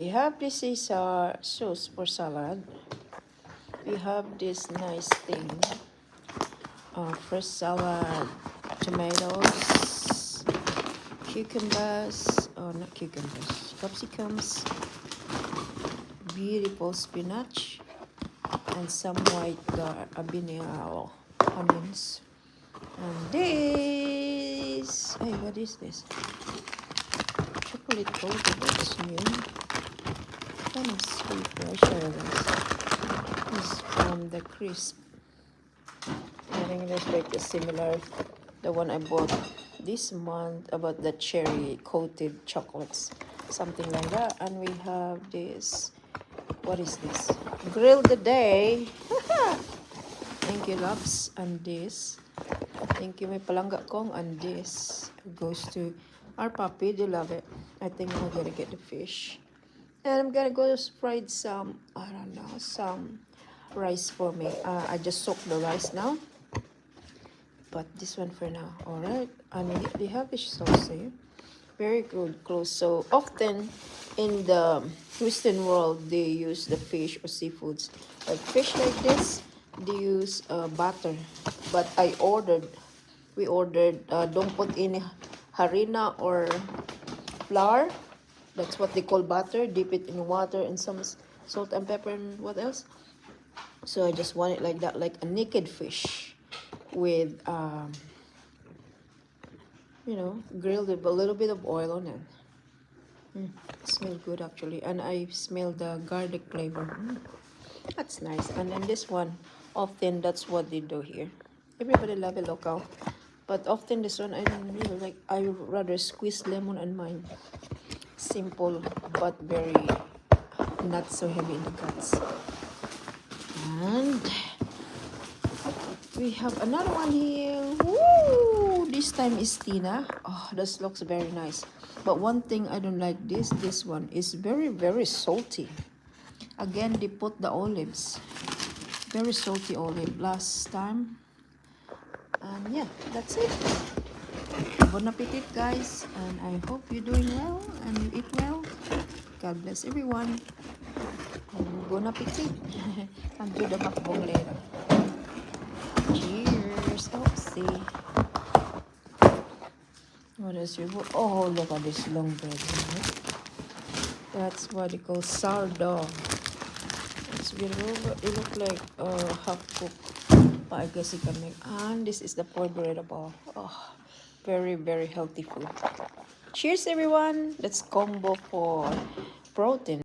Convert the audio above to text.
We have this is sauce for salad. We have this nice thing, fresh salad, tomatoes, cucumbers, not cucumbers, capsicums, beautiful spinach, and some white habanero onions. And this, hey, what is this? Chocolate coated, that's new. Kind of sweet, I'll share this. This is from the Crisp. I think it's like a similar, the one I bought this month about the cherry coated chocolates, something like that. And we have this, what is this? Grill the day. Thank you, loves. And this, thank you, my palangga kong. And this goes to our puppy. They love it. I think I'm gonna get the fish. And I'm gonna go spread some, I don't know, some rice for me. I just soaked the rice now. But this one for now. Alright. And they have this sauce here. Very good, close. So often in the Western world, they use the fish or seafoods. Like fish like this, they use butter. But we ordered, don't put any harina or flour. That's what they call butter. Dip it in water and some salt and pepper and what else. So I just want it like that, like a naked fish with, you know, grilled with a little bit of oil on it. It smells good actually, and I smell the garlic flavor. That's nice. And then this one, often that's what they do here. Everybody love it local, but often this one I don't really like. I rather squeeze lemon on mine. Simple but very not so heavy in the guts. And we have another one here. Woo! This time is Tina. Oh, this looks very nice. But one thing I don't like this one is very, very salty. Again, they put the olives. Very salty olive last time. And yeah, that's it. Bon appetit, guys. And I hope you're doing well and you eat well. God bless everyone. And bon appetit. And do the makbong later. Cheers. Oh, see. What else? Oh, look at this long bread. That's what they call sourdough. It's beautiful. It looks like half cooked, but I guess you can make. And this is the pork burrito ball. Oh, very, very healthy food. Cheers, everyone. Let's combo for protein.